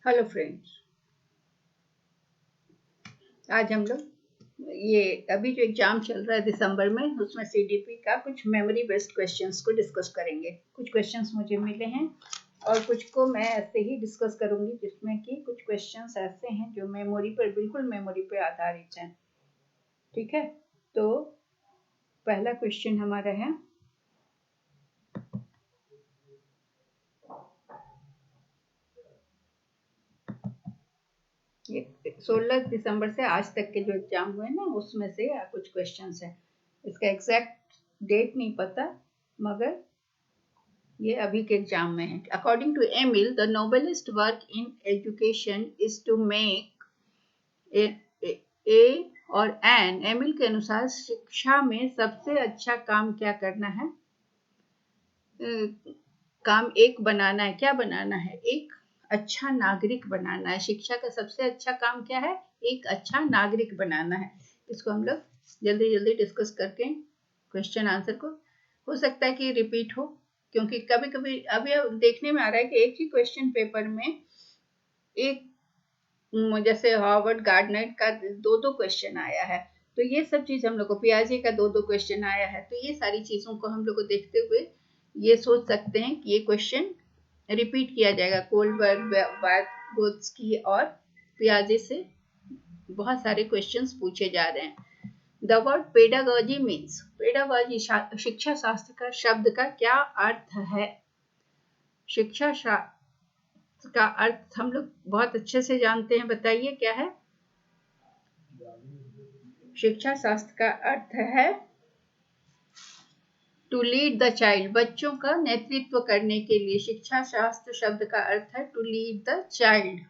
Hello friends, आज हम लोग ये अभी जो एग्जाम चल रहा है दिसंबर में, उसमें सीडीपी का कुछ मेमोरी बेस्ड क्वेश्चंस को डिस्कस करेंगे। कुछ क्वेश्चंस मुझे मिले हैं और कुछ को मैं ऐसे ही डिस्कस करूंगी, जिसमें कि कुछ क्वेश्चंस ऐसे हैं जो मेमोरी पर, बिल्कुल मेमोरी पर आधारित हैं। ठीक है, तो पहला क्वेश्चन हमारा है, ये 16 दिसंबर से आज तक के जो एग्जाम हुए ना, उसमें से कुछ क्वेश्चंस हैं। इसका एग्जैक्ट डेट नहीं पता, मगर ये अभी के एग्जाम में है। According to Emile, the noblest work in education is to make a और एन। एमिल के अनुसार शिक्षा में सबसे अच्छा काम क्या करना है? काम एक बनाना है। क्या बनाना है? एक अच्छा नागरिक बनाना है। शिक्षा का सबसे अच्छा काम क्या है? एक अच्छा नागरिक बनाना है। इसको हम लोग जल्दी जल्दी डिस्कस करके क्वेश्चन आंसर को, हो सकता है कि रिपीट हो, क्योंकि कभी कभी अभी देखने में आ रहा है कि एक ही क्वेश्चन पेपर में एक, जैसे हार्वर्ड गार्डनर का दो क्वेश्चन आया है, तो ये सब चीज हम लोग को, पियाजे का दो क्वेश्चन आया है, तो ये सारी चीजों को हम लोग को देखते हुए ये सोच सकते हैं कि ये क्वेश्चन रिपीट किया जाएगा। कोलबर्ग, वाइगोत्स्की और पियाजे से बहुत सारे क्वेश्चंस पूछे जा रहे हैं। The word pedagogy means, pedagogy शिक्षा शास्त्र का शब्द का क्या अर्थ है? शिक्षा शास्त्र का अर्थ हम लोग बहुत अच्छे से जानते हैं, बताइए क्या है? शिक्षा शास्त्र का अर्थ है टू लीड द चाइल्ड, बच्चों का नेतृत्व करने के लिए। शिक्षा शास्त्र शब्द का अर्थ है to lead the child.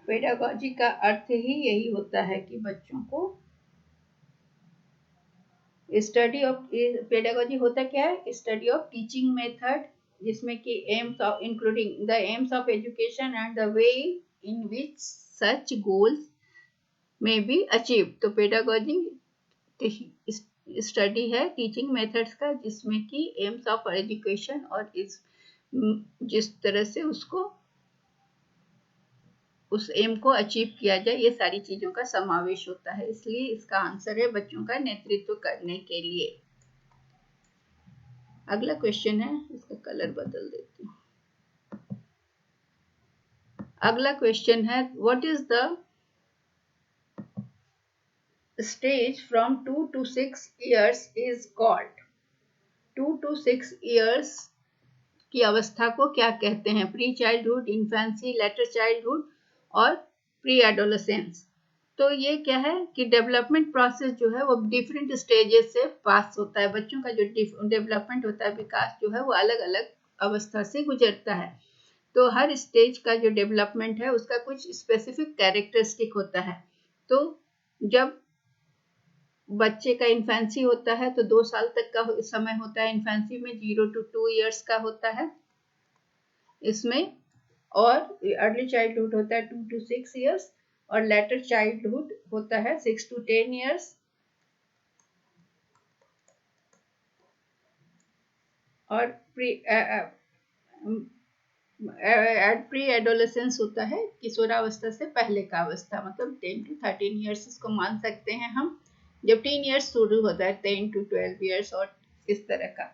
Pedagogy का अर्थ ही यही होता है कि बच्चों को स्टडी ऑफ, पेडागॉजी होता क्या है? स्टडी ऑफ टीचिंग मेथड, जिसमें कि AIIMS of, including the AIIMS of education and the way in which such goals में बी अचीव। तो पेडागॉजी स्टडी है टीचिंग मेथड्स का, जिसमें कि एम्स ऑफ एजुकेशन और जिस तरह से उसको, उस एम को अचीव किया जाए, ये सारी चीजों का समावेश होता है। इसलिए इसका आंसर है बच्चों का नेतृत्व करने के लिए। अगला क्वेश्चन है, इसका कलर बदल देती हूँ। अगला क्वेश्चन है, what is the stage from 2 to 6 years is called? 2 to 6 years की अवस्था को क्या कहते हैं? Pre childhood, infancy, letter childhood और प्री एडोलेसेंस। तो ये क्या है कि डेवलपमेंट प्रोसेस जो है वो डिफरेंट स्टेजेस से पास होता है। बच्चों का जो डेवलपमेंट होता है, विकास जो है, वो अलग अलग अवस्था से गुजरता है। तो हर स्टेज का जो डेवलपमेंट है, उसका कुछ स्पेसिफिक कैरेक्टरिस्टिक होता है। तो जब बच्चे का इन्फेंसी होता है तो 2 साल तक का समय होता है। इन्फेंसी में 0 to 2 years का होता है इसमें, और अर्ली चाइल्डहुड होता है 2 to 6 years, और लेटर चाइल्डहुड होता है 6 to 10 years, और प्री एडोलेसेंस होता है किशोरावस्था से पहले का अवस्था, मतलब 10 to 13 years इसको मान सकते हैं हम। जब टीन ईयर्स शुरू होता है 10 to 12 years और इस तरह का।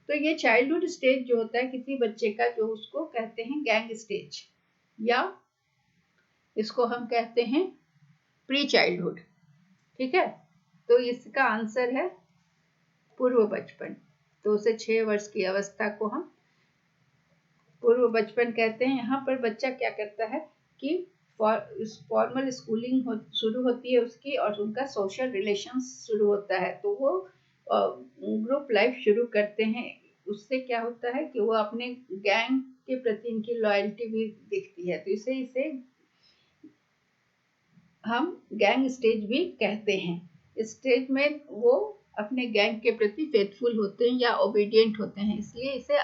तो ये चाइल्डहुड स्टेज जो होता है किसी बच्चे का, जो उसको कहते हैं गैंग स्टेज, या इसको हम कहते हैं प्री चाइल्डहुड। ठीक है, तो इसका आंसर है पूर्व बचपन। 2 से 6 वर्ष की अवस्था को हम पूर्व बचपन कहते हैं। यहाँ पर बच्चा क्या करता है कि फॉर्मल स्कूलिंग शुरू होती है उसकी, और उनका सोशल रिलेशन शुरू होता है, तो वो ग्रुप लाइफ शुरू करते हैं। उससे क्या होता है कि वो अपने गैंग के प्रति इनकी लॉयल्टी भी दिखती है, तो इसे हम गैंग स्टेज भी कहते हैं। इस स्टेज में वो अपने गैंग के प्रति फेथफुल होते हैं या ओबीडियंट होते हैं, इसलिए इसे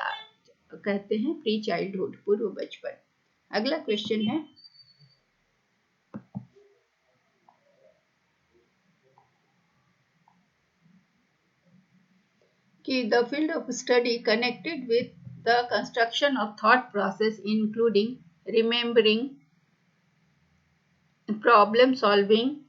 कहते हैं प्री चाइल्डहुड, पूर्व बचपन। अगला क्वेश्चन है कि the field of study connected with the construction of thought process including remembering, problem solving,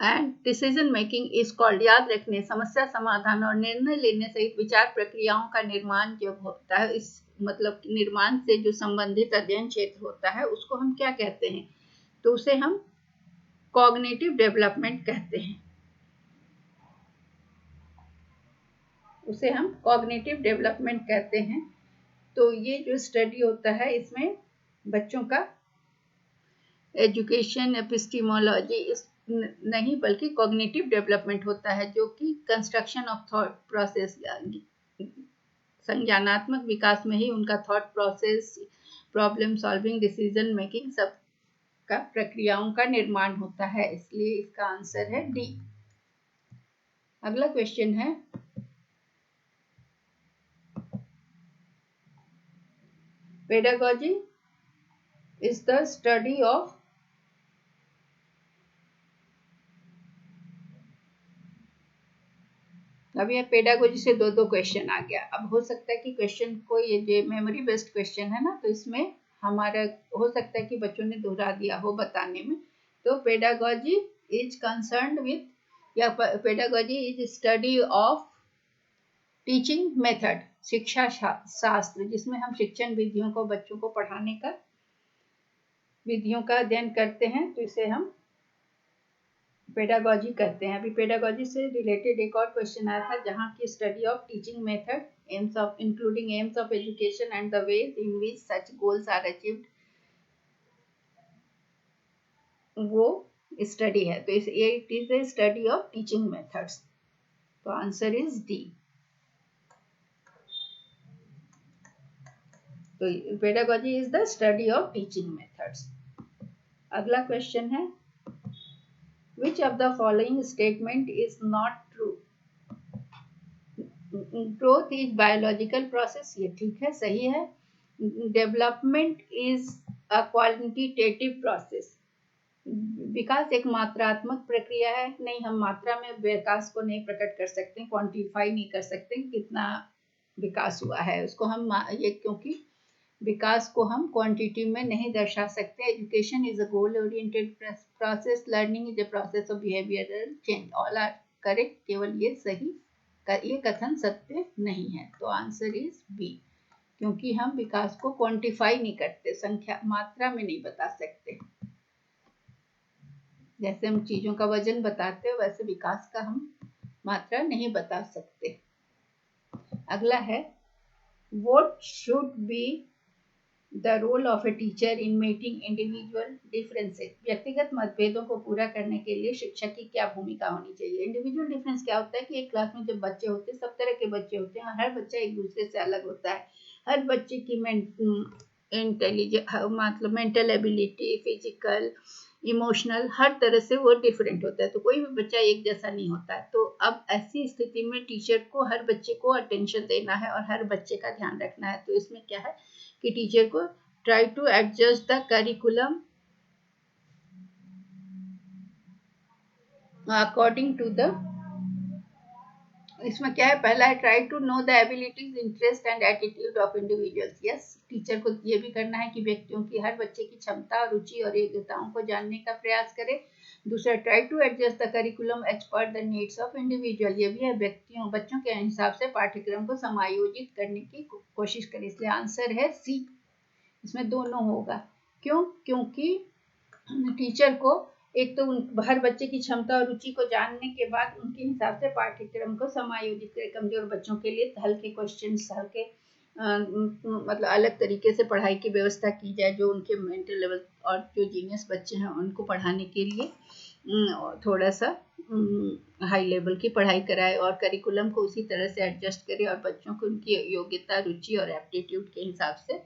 and decision making is called. याद रखने, समस्या समाधान और निर्णय लेने सहित विचार प्रक्रियाओं का निर्माण जब होता है, इस मतलब निर्माण से जो संबंधित अध्ययन क्षेत्र होता है उसको हम क्या कहते हैं, तो उसे हम कॉग्निटिव डेवलपमेंट कहते हैं। उसे हम कॉग्निटिव डेवलपमेंट कहते हैं। तो ये जो स्टडी होता है इसमें बच्चों का एजुकेशन एपिस्टीमोलॉजी नहीं बल्कि कॉग्निटिव डेवलपमेंट होता है, जो कि कंस्ट्रक्शन ऑफ थॉट प्रोसेस, संज्ञानात्मक विकास में ही उनका thought process, problem solving, decision making सब का प्रक्रियाओं का निर्माण होता है। इसलिए इसका आंसर है डी। अगला क्वेश्चन है, pedagogy is the study of, अब यह पेडागोजी से दो क्वेश्चन आ गया। अब हो सकता है कि क्वेश्चन को, ये जो मेमोरी बेस्ड क्वेश्चन है ना, तो इसमें हमारा हो सकता है कि बच्चों ने दोहरा दिया हो बताने में। तो पेडागोजी इज कंसर्न्ड विथ, या pedagogy is study of teaching method, शिक्षा शास्त्र, जिसमें हम शिक्षण विधियों को, बच्चों को पढ़ाने का विधियों का अध्ययन करते हैं, तो इसे हम पेडागॉजी करते हैं। अभी पेडागॉजी से रिलेटेड एक और क्वेश्चन आया था, जहाँ की study of teaching method, aims of including aims of education and the ways in which such goals are achieved, वो स्टडी है। तो it is a study of teaching methods. तो आंसर इज डी। तो pedagogy is the study of teaching methods. अगला question है, which of the following statement is not true? Growth is biological process, ये ठीक है, सही है। Development is a quantitative process, विकास एक मात्रात्मक प्रक्रिया है। नहीं, हम मात्रा में विकास को नहीं प्रकट कर सकते, क्वांटिफाई नहीं कर सकते कितना विकास हुआ है उसको हम, ये क्योंकि विकास को हम क्वांटिटी में नहीं दर्शा सकते। Education is a goal oriented process, learning is a process of behavioural change, all are correct, केवल ये सही, ये कथन सत्य नहीं है। तो आंसर इज बी, क्योंकि हम विकास को क्वांटिफाई नहीं करते, संख्या मात्रा में नहीं बता सकते। जैसे हम चीजों का वजन बताते हैं, वैसे विकास का हम मात्रा नहीं बता सकते। अगला है, what should be the role of a teacher in meeting individual differences, व्यक्तिगत मतभेदों को पूरा करने के लिए शिक्षक की क्या भूमिका होनी चाहिए। इंडिविजुअल डिफरेंस क्या होता है कि एक क्लास में जब बच्चे होते हैं, सब तरह के बच्चे होते हैं और हर बच्चा एक दूसरे से अलग होता है। हर बच्चे की मतलब मेंटल एबिलिटी, फिजिकल, इमोशनल, हर तरह से वो डिफरेंट होता है, तो कोई भी बच्चा एक जैसा नहीं होता है। तो अब ऐसी स्थिति में टीचर को हर बच्चे को अटेंशन देना है और हर बच्चे का ध्यान रखना है। तो इसमें क्या है कि टीचर को try to adjust the curriculum according to the, इसमें क्या है, पहला है try to know the abilities, interest and attitude of individuals. Yes, teacher को ये भी करना है कि व्यक्तियों की, हर बच्चे की क्षमता, रुचि और योग्यताओं को जानने का प्रयास करे। दूसरा, try to adjust the curriculum as per the needs of individual, ये भी है बच्चों के हिसाब से पाठ्यक्रम को समायोजित करने की कोशिश करे। इसलिए आंसर है सी, इसमें दोनों होगा। क्यों? क्योंकि टीचर को एक तो हर बच्चे की क्षमता और रुचि को जानने के बाद उनके हिसाब से पाठ्यक्रम को समायोजित करें। कमजोर बच्चों के लिए हल्के क्वेश्चंस, हल्के मतलब अलग तरीके से पढ़ाई की व्यवस्था की जाए, जो उनके मेंटल लेवल, और जो जीनियस बच्चे हैं उनको पढ़ाने के लिए थोड़ा सा हाई लेवल की पढ़ाई कराए और करिकुलम को उसी तरह से एडजस्ट करे और बच्चों को उनकी योग्यता, रुचि और एप्टीट्यूड के हिसाब से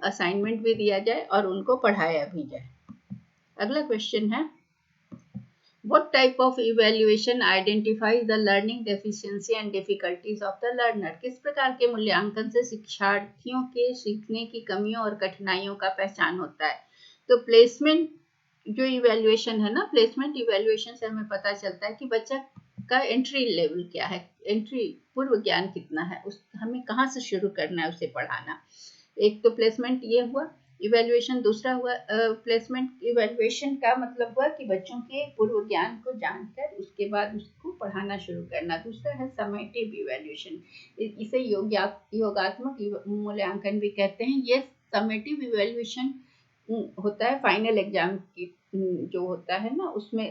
असाइनमेंट भी दिया जाए और उनको पढ़ाया भी जाए। अगला क्वेश्चन है, What type of evaluation identifies the learning deficiency and difficulties of the learner? किस प्रकार के मूल्यांकन से शिक्षार्थियों के सीखने की कमियों और कठिनाइयों का पहचान होता है? तो प्लेसमेंट जो इवैल्यूएशन है ना, प्लेसमेंट इवैल्यूएशन से हमें पता चलता है कि बच्चा का एंट्री लेवल क्या है, एंट्री पूर्व ज्ञान कितना है, उस हमें कहाँ से शुरू करना है उसे पढ़ाना। एक तो प्लेसमेंट ये हुआ इवैल्यूएशन, दूसरा हुआ प्लेसमेंट इवैल्यूएशन का मतलब हुआ कि बच्चों के पूर्व ज्ञान को जानकर उसके बाद उसको पढ़ाना शुरू करना। दूसरा है समेटिव इवैल्यूएशन, इसे योगात्मक मूल्यांकन भी कहते हैं। ये समेटिव इवैल्यूएशन होता है फाइनल एग्जाम की जो होता है ना, उसमें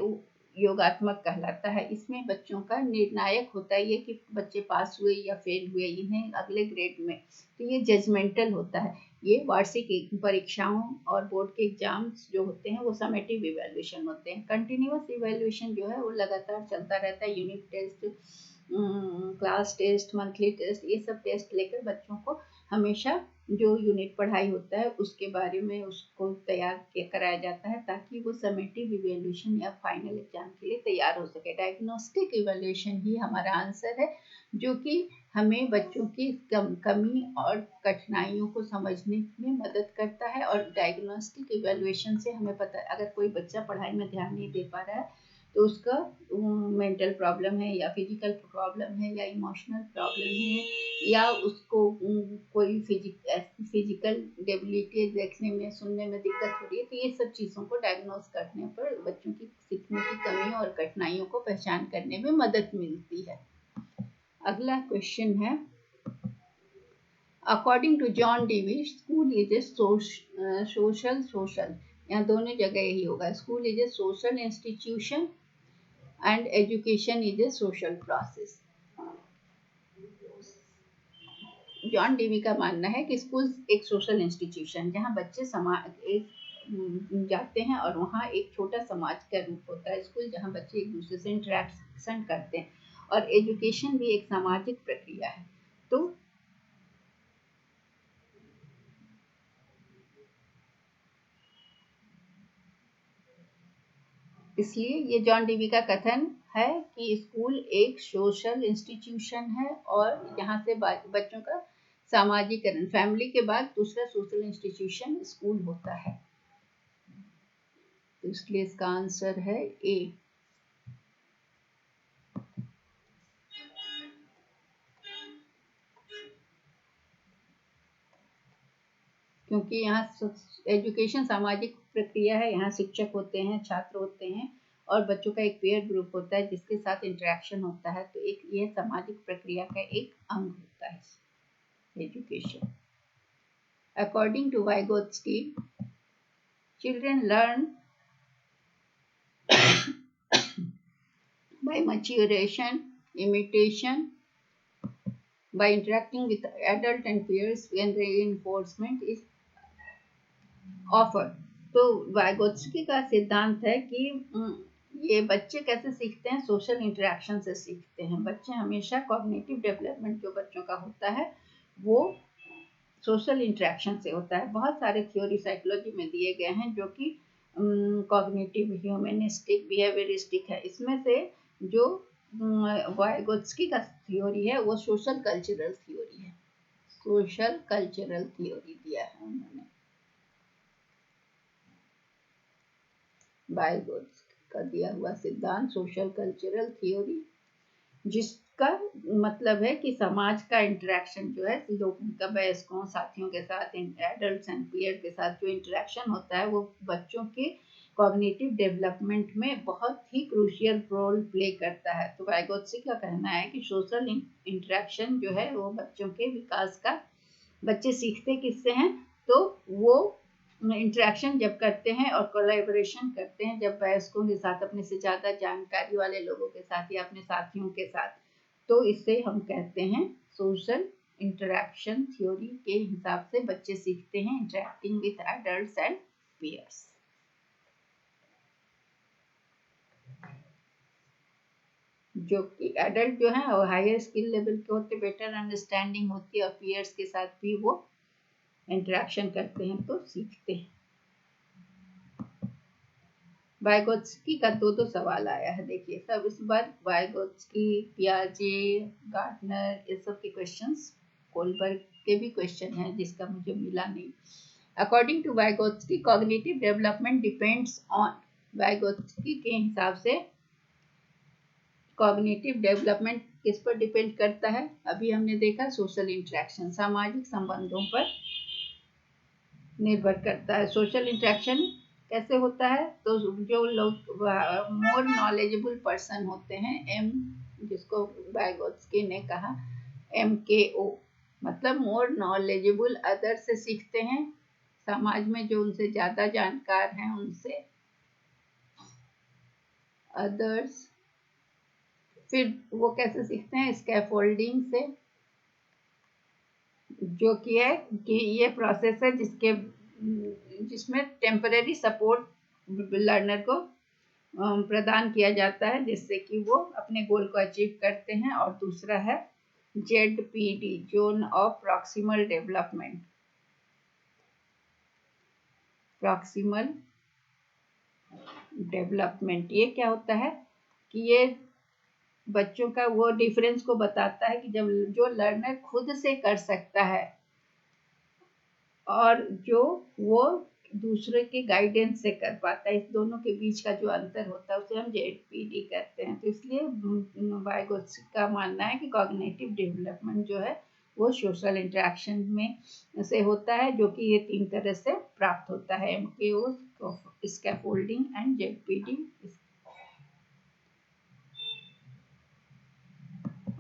योगात्मक कहलाता है। इसमें बच्चों का निर्णायक होता है ये कि बच्चे पास हुए या फेल हुए इन्हें अगले ग्रेड में, तो ये जजमेंटल होता है। ये वार्षिक परीक्षाओं और बोर्ड के एग्जाम्स जो होते हैं वो समेटिव इवैल्यूएशन होते हैं। कंटिन्यूअस इवैल्यूएशन जो है वो लगातार चलता रहता है, unit test, class test, monthly test, ये सब टेस्ट लेकर बच्चों को हमेशा जो यूनिट पढ़ाई होता है उसके बारे में उसको तैयार कराया जाता है ताकि वो समेटिव इवैल्यूएशन या फाइनल एग्जाम के लिए तैयार हो सके। डायग्नोस्टिक इवैल्यूएशन ही हमारा आंसर है, जो कि हमें बच्चों की कमी और कठिनाइयों को समझने में मदद करता है। और डायग्नोस्टिक इवैल्यूएशन से हमें पता है अगर कोई बच्चा पढ़ाई में ध्यान नहीं दे पा रहा है तो उसका मेंटल प्रॉब्लम है या फिजिकल प्रॉब्लम है या इमोशनल प्रॉब्लम है या उसको कोई फिजिकल डेबिलिटी देखने में सुनने में दिक्कत हो रही है, तो ये सब चीज़ों को डायग्नोस करने पर बच्चों की सीखने की कमी और कठिनाइयों को पहचान करने में मदद मिलती है। अगला क्वेश्चन है, according to John Dewey school is a social, यहाँ दोनों जगह यही होगा, school is a social institution and education is a social process. John Dewey का मानना है कि स्कूल एक सोशल इंस्टीट्यूशन जहाँ बच्चे समाज एक जाते हैं और वहाँ एक छोटा समाज का रूप होता है। स्कूल जहाँ बच्चे एक दूसरे से इंटरेक्शन करते हैं, और एजुकेशन भी एक सामाजिक प्रक्रिया है। तो इसलिए ये जॉन डीवी का कथन है कि स्कूल एक सोशल इंस्टीट्यूशन है और यहाँ से बच्चों का सामाजिकरण, फैमिली के बाद दूसरा सोशल इंस्टीट्यूशन स्कूल होता है। तो इसलिए इसका आंसर है ए। क्योंकि यहाँ एजुकेशन सामाजिक प्रक्रिया है, यहाँ शिक्षक होते हैं, छात्र होते हैं और बच्चों का एक पेयर ग्रुप होता है जिसके साथ इंटरेक्शन होता है, तो एक ये सामाजिक प्रक्रिया का एक अंग होता है education. According to Vygotsky, children learn by maturation, imitation, by interacting with adult and peers when reinforcement is offered। तो वाइगोत्स्की का सिद्धांत है कि ये बच्चे कैसे सीखते हैं, सोशल इंटरेक्शन से सीखते हैं। बच्चे हमेशा कॉग्निटिव डेवलपमेंट जो बच्चों का होता है वो सोशल इंटरेक्शन से होता है। बहुत सारे थ्योरी साइकोलॉजी में दिए गए हैं जो कि कॉग्निटिव, ह्यूमनिस्टिक, बिहेवियरिस्टिक है। इसमें से जो वाइगोत्स्की का थ्योरी है वो सोशल कल्चरल थ्योरी है। सोशल कल्चरल थ्योरी दिया है उन्होंने, वाइगोत्स्की का दिया हुआ सिद्धांत सोशल कल्चरल थ्योरी, जिसका मतलब है कि समाज का इंटरेक्शन जो है लोगों का, वयस्कों, साथियों के साथ, एडल्ट्स एंड पीयर के साथ जो इंटरेक्शन होता है वो बच्चों के कॉग्निटिव डेवलपमेंट में बहुत ही क्रूशियल रोल प्ले करता है। तो वाइगोत्स्की का कहना है कि सोशल इंटरेक्शन जो है वो बच्चों के विकास का, बच्चे सीखते किससे हैं, तो वो इंटरेक्शन जब करते हैं और कोलैबोरेशन करते हैं, जब वयस्कों के साथ, अपने से ज़्यादा जानकारी वाले लोगों के साथ या अपने साथियों के साथ, तो इसे हम कहते हैं सोशल इंटरेक्शन थ्योरी के हिसाब से बच्चे सीखते हैं interacting with adults and peers. जो कि एडल्ट जो है वो हायर स्किल लेवल के होते, बेटर अंडरस्टैंडिंग होती है, और पीयर्स के साथ भी वो इंटरेक्शन करते हैं तो सीखते हैं। वाइगोत्स्की का दो सवाल आया है, देखिए सब इस बार वाइगोत्स्की, पियाजे, गार्डनर, ये सब के क्वेश्चंस, कोलबर्ग के भी क्वेश्चन हैं जिसका मुझे मिला नहीं। According to Vygotsky, cognitive development depends on Vygotsky के हिसाब से कॉग्निटिव डेवलपमेंट किस पर डिपेंड करता है? अभी हमने देखा सोशल इंटरेक्शन, सामाजिक संबंधों पर निर्भर करता है। सोशल इंटरेक्शन कैसे होता है? तो जो लोग मोर नॉलेजेबल पर्सन होते हैं, एम जिसको वाइगोत्स्की ने कहा MKO, मतलब मोर नॉलेजेबल, अदर से सीखते हैं, समाज में जो उनसे ज्यादा जानकार हैं उनसे, अदर्स। फिर वो कैसे सीखते हैं? स्कैफोल्डिंग से, जो कि है कि ये प्रोसेस है जिसमें टेम्परेरी सपोर्ट लर्नर को प्रदान किया जाता है जिससे कि वो अपने गोल को अचीव करते हैं। और दूसरा है ZPD, zone of proximal development. Proximal development ये क्या होता है कि ये बच्चों का वो डिफरेंस को बताता है कि जब जो लर्नर खुद से कर सकता है और जो वो दूसरे के गाइडेंस से कर पाता है, इस दोनों के बीच का जो अंतर होता है उसे हम ZPD कहते हैं। तो इसलिए वाइगोत्स्की का मानना है कि कॉग्निटिव डेवलपमेंट जो है वो सोशल इंटरेक्शन में से होता है, जो कि ये 3 तरह से प्राप्त होता है, MKO, स्कैफोल्डिंग एंड ZPD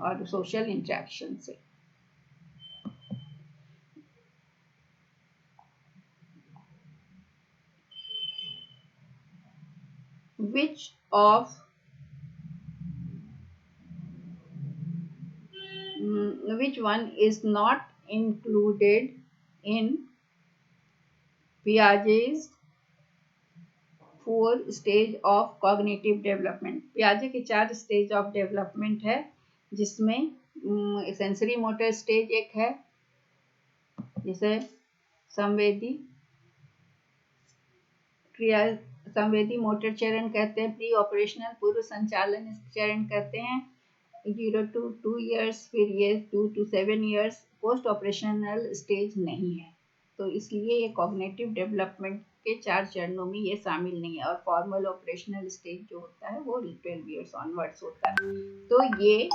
और सोशल इंटरेक्शन से। Which one is not included in Piaget's 4 stage of cognitive development? पियाजे के 4 स्टेज ऑफ डेवलपमेंट है, जिसमें सेंसरी मोटर स्टेज एक है, जिसे संवेदी मोटर चरण कहते हैं, प्री ऑपरेशनल पूर्व संचालन चरण कहते हैं, 0 to 2 years, फिर ये 2 to 7 years, post operational stage नहीं है। तो इसलिए ये कॉग्निटिव डेवलपमेंट के 4 चरणों में ये शामिल नहीं है। और फॉर्मल ऑपरेशनल स्टेज जो होता है वो 12 years ऑनवर्ड्स होता है। तो ये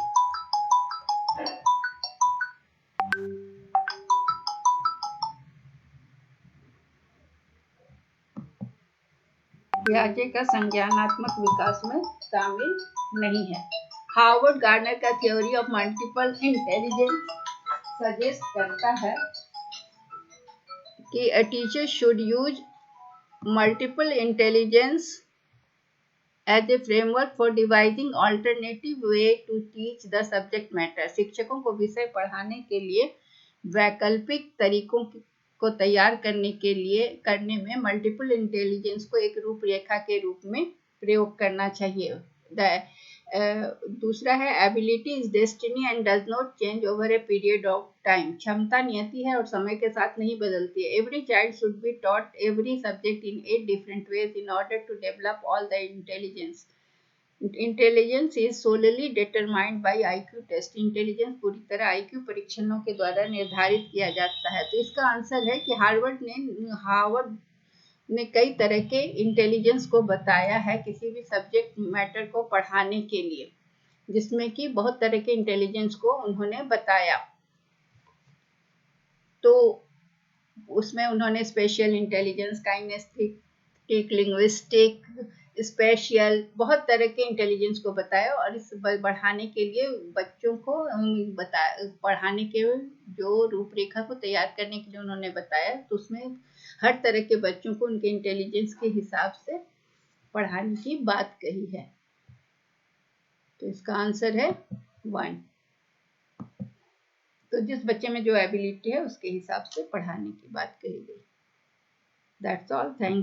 पियाजे का संज्ञानात्मक विकास में शामिल नहीं है। हार्वर्ड गार्डनर का theory of multiple intelligence suggest करता है कि a teacher should use multiple intelligence as a framework for devising alternative way to teach the subject matter। शिक्षकों को विषय पढ़ाने के लिए वैकल्पिक तरीकों को तैयार करने में मल्टीपल इंटेलिजेंस को एक रूपरेखा के रूप में प्रयोग करना चाहिए। दूसरा है ability is destiny and does not change over a period of time. क्षमता नियति है और समय के साथ नहीं बदलती है। Every child should be taught every subject in 8 different ways in order to develop all the intelligence. Intelligence is solely determined by IQ test. Intelligence पूरी तरह IQ परीक्षणों के द्वारा निर्धारित किया जाता है। तो इसका आंसर है कि हार्वर्ड ने कई तरह के इंटेलिजेंस को बताया है किसी भी सब्जेक्ट मैटर को पढ़ाने के लिए, जिसमें कि बहुत तरह के इंटेलिजेंस को उन्होंने बताया। तो उसमें उन्होंने special intelligence, kinesthetic, linguistic, spatial, बहुत तरह के इंटेलिजेंस को बताया। और इस बढ़ाने के लिए बच्चों को पढ़ाने के जो रूपरेखा को तैयार करने के लिए उन्होंने बताया, तो उसमें हर तरह के बच्चों को उनके इंटेलिजेंस के हिसाब से पढ़ाने की बात कही है। तो इसका आंसर है 1। तो जिस बच्चे में जो एबिलिटी है उसके हिसाब से पढ़ाने की बात कही गई। That's all, thank